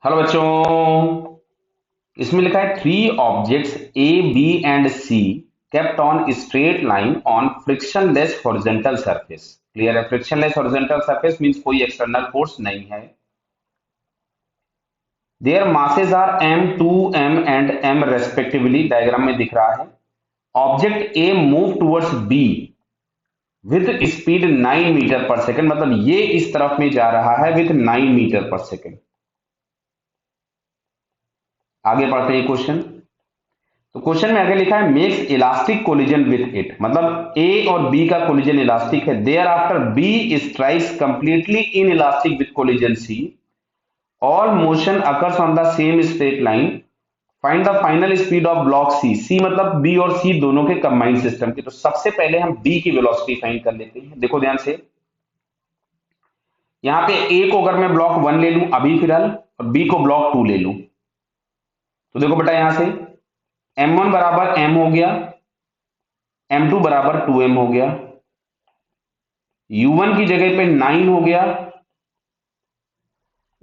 Hello बच्चों, इसमें लिखा है three objects A B and C kept on straight line on frictionless horizontal surface. Clear है? Frictionless horizontal surface means कोई external force नहीं है। There masses are m 2m and m respectively. Diagram में दिख रहा है object A move towards B with speed 9 metre पर second, मतलब ये इस तरफ में जा रहा है विथ 9 मीटर पर सेकेंड। आगे बढ़ते हैं क्वेश्चन। तो क्वेश्चन में आगे लिखा है makes elastic collision with it, मतलब ए और बी का कोलिजन इलास्टिक है। Thereafter B strikes completely inelastic with collision C, all motion occurs on the same straight line, find the final speed of block C. C मतलब B और सी दोनों के combined system की। तो सबसे पहले हम बी की वेलोसिटी फाइंड कर लेते हैं। देखो ध्यान से, यहां पे ए को अगर मैं ब्लॉक 1 ले लूं अभी फिलहाल, और बी को ब्लॉक 2 ले लूं, तो देखो बेटा यहां से m1 बराबर m हो गया, m2 बराबर 2m हो गया, u1 की जगह पे 9 हो गया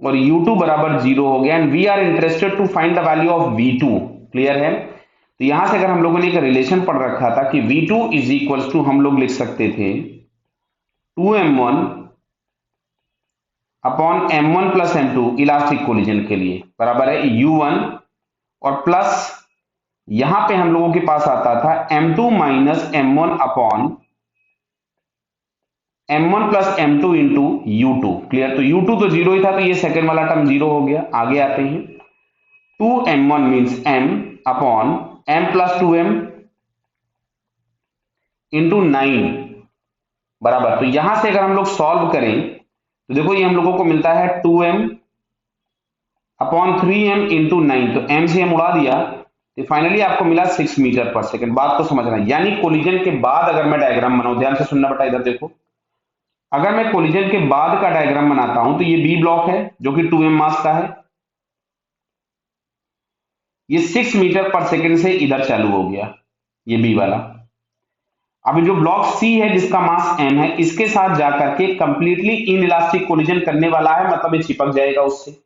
और u2 बराबर 0 हो गया। And we are interested to find the value of v2। Clear है? तो यहां से अगर हम लोगों ने एक रिलेशन पढ़ रखा था कि v2 इज इक्वल टू, हम लोग लिख सकते थे 2m1 upon m1 plus m2 elastic collision के लिए बराबर है u1, और प्लस यहां पे हम लोगों के पास आता था m2 minus m1 upon m1 plus m2 into u2। Clear? तो u2 तो जीरो ही था, तो ये सेकंड वाला टर्म जीरो हो गया। आगे आते हैं 2m1 means m upon m plus 2m into 9 बराबर। तो यहां से अगर हम लोग सॉल्व करें तो देखो ये हम लोगों को मिलता है 2m अपॉन 3m इंटू 9, तो m से m उड़ा दिया तो फाइनली आपको मिला 6 मीटर पर सेकेंड। बात को समझना, यानी कोलिजन के बाद अगर मैं डायग्राम बनाऊं, ध्यान से सुनना बेटा, इधर देखो, अगर मैं कोलिजन के बाद का डायग्राम बनाता हूं तो ये बी ब्लॉक है जो कि 2m मास का है, ये 6 मीटर पर सेकेंड से इधर चालू हो गया, ये बी वाला। अब जो ब्लॉक सी है जिसका मास m है, इसके साथ जाकर के कंप्लीटली इन इलास्टिक कोलिजन करने वाला है, मतलब ये चिपक जाएगा उससे।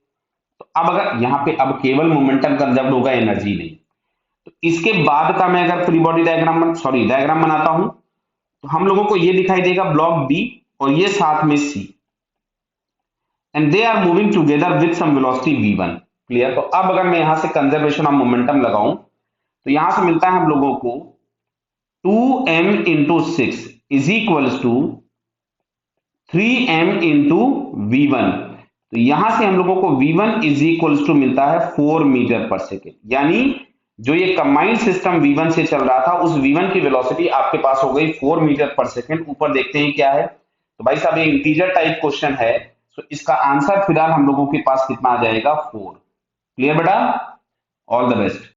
तो अब अगर यहाँ पे अब केवल मोमेंटम कंजर्व होगा, एनर्जी नहीं। तो इसके बाद का मैं अगर फ्री बॉडी डायग्राम बनाता हूं तो हम लोगों को ये दिखाई देगा ब्लॉक बी और ये साथ में C, and they are moving together with some velocity v1। Clear? तो अब अगर मैं यहां से कंजर्वेशन ऑफ मोमेंटम लगाऊं तो यहां से मिलता है हम लोगों को 2m into 6 is equals to 3m into v1। तो यहां से हम लोगों को v1 इज इक्वल्स टू मिलता है 4 मीटर पर सेकेंड, यानी जो ये कंबाइंड सिस्टम v1 से चल रहा था उस v1 की वेलोसिटी आपके पास हो गई 4 मीटर पर सेकेंड। ऊपर देखते हैं क्या है। तो भाई साहब ये इंटीजर टाइप क्वेश्चन है, तो इसका आंसर फिलहाल हम लोगों के पास कितना आ जाएगा? 4। क्लियर बेटा? All the best.